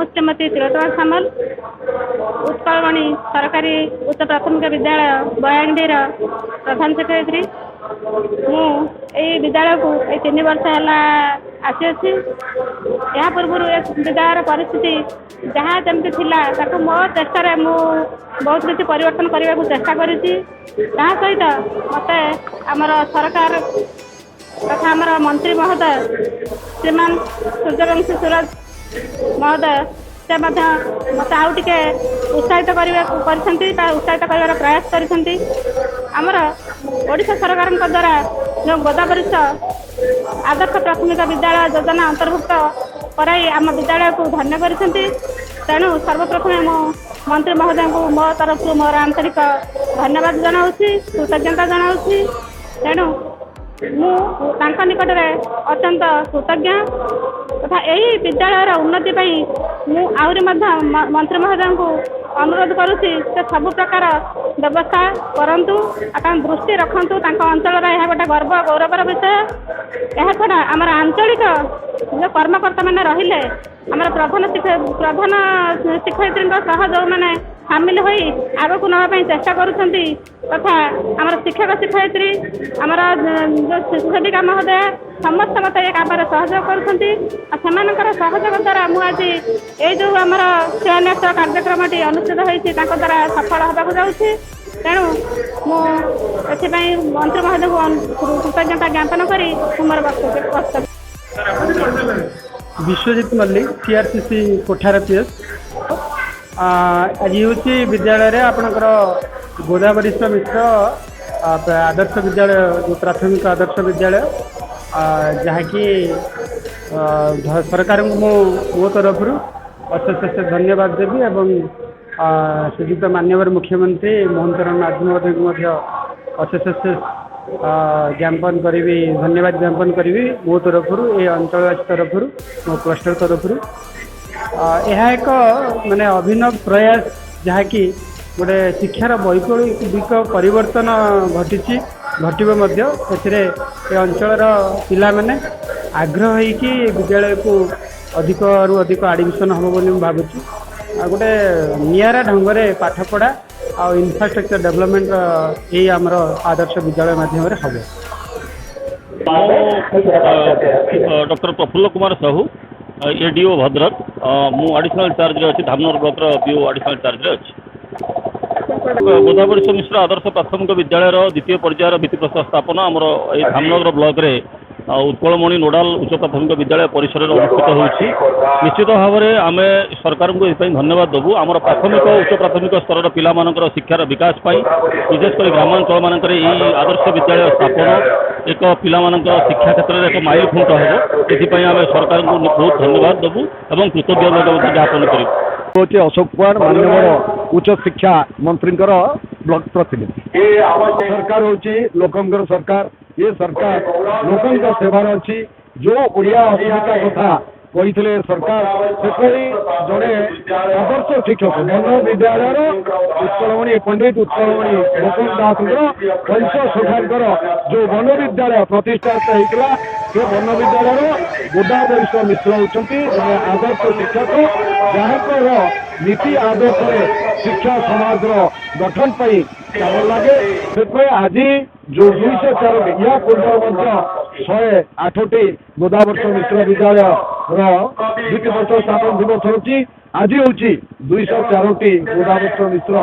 श्रीमती तिलोत्तमा सामल उत्कलमणि सरकारी उच्च प्राथमिक विद्यालय बयांगडीर प्रधान सेक्रेटरी विद्यालय को 3 वर्ष है आसी या पूर्व विद्यालय परिस्थिति जहाँ जमी थी मो चेष्टा मु बहुत किसी परिवर्तन करने को चेष्टा करी सहित मत आमर सरकार तथा आमर मंत्री महोदय श्रीमान सूर्यवंशी सूरज महोदय से मत आउ टे उत्साहित उत्साहित कर प्रयास करमर ओडिशा सरकार द्वारा जो गोदावरिष्ठ आदर्श प्राथमिक विद्यालय योजना अंतर्भुक्त कराई आम विद्यालय को धन्य कर तेणु सर्वप्रथम मो मंत्री महोदय को मो तरफ मोर आंतरिक धन्यवाद जनाऊँगी कृतज्ञता जनाऊँगी तेणु मुझे निकट में अत्यंत कृतज्ञ तथा यही विद्यालय उन्नति आहरी मंत्री महोदय को अनुरोध करुँची से सब प्रकार व्यवस्था करूँ दृष्टि रखु अंचल गोटे गर्व गौरवर विषय यह छड़ा आम आंचलिक जो कर्मकर्ता मैंने रहिले आम प्रधान शिक्षयित्री जो मैंने सामिल हो आग को नापी चेष्टा करुँच तथा आम शिक्षक शिक्षयित्री आम जो शिशु सेविका महोदय समस्त मत ये काम सहयोग कर सहयोग द्वारा मुझे ये जो आम शिलान्यास कार्यक्रम अनुष्ठित होती द्वारा सफल होगा जाऊँगी तेणु मुझे मंत्री महोदय को कृतज्ञता ज्ञापन कर मोर वक्तव्य विश्वजित मल्लिक सीआरसीसी कोठार पीएस आज हूँ विद्यालय रे आपणकर गोदावरिष्ठ मिश्र आदर्श विद्यालय जो प्राथमिक आदर्श विद्यालय जहाँकि सरकार को मो तरफ अशेष धन्यवाद देवी एवं श्रीजुक्त माननीय मुख्यमंत्री मोहन चरण माझी महोदय को अशेष ज्ञापन करी धन्यवाद ज्ञापन करी मो तरफ ये अंचलवासी तरफ मो क्लस्टर तरफ यह एक माने अभिनव प्रयास जहाँकि गोटे शिक्षार वैकल्पिक परिवर्तन घटी अंचल पिला माने आग्रह होइकि विद्यालय को अधिक रु अधिक एडमिशन हम बोली भावुँ गोटे निरा ढंग से पाठपढ़ा आ इनफ्रास्ट्रक्चर डेवलपमेंट ये आमर आदर्श विद्यालय माध्यम हम। डॉक्टर प्रफुल्ल कुमार साहू एडीओ भद्रक मु एडिशनल चार्ज अच्छी Dhamnagar block BEO additional charge अच्छी गोदावरिष्ठ मिश्र आदर्श प्राथमिक विद्यालय द्वितीय पर्यायर भित्तिप्रस्तर स्थापना आमर ये धामनगर ब्लॉक रे उत्कलमणि नोडाल उच्च प्राथमिक विद्यालय परिसर अनुष्ठित होती निश्चित भाव में आम सरकार को धन्यवाद देवु आम प्राथमिक उच्च प्राथमिक स्तर पिला शिक्षार विकास विशेषकर ग्रामांचल मानक आदर्श विद्यालय स्थापन एक पिला शिक्षा क्षेत्र में एक माइल खुंट हो आम सरकार को बहुत धन्यवाद देवु और कृतज्ञता ज्ञापन करूँ। अशोक कुमार माननीय उच्च शिक्षा मंत्री ब्लॉक प्रतिनिधि सरकार हूँ लोकंर सरकार ये सरकार लोकों सेवार अच्छी जो ओडिया अस्मिता कथा कही सरकार से जड़े आदर्श शिक्षक मन विद्यालय उत्कलमणि पंडित उत्कलमणि गोपन दास वंश सुधाकर जो वन विद्यालय प्रतिष्ठित होता से वन विद्यालय गोदावरिष्ठ मिश्र होती आदर्श शिक्षक जहाँ नीति आदर्श शिक्षा समाज गठन काम लगे से आज जो 204 या पूर्व 108टी गोदावरिष्ठ मिश्र विद्यालय द्वितीय वर्ष स्थापन दिवस होची आज हूँ 204टी गोदावरिष्ठ मिश्र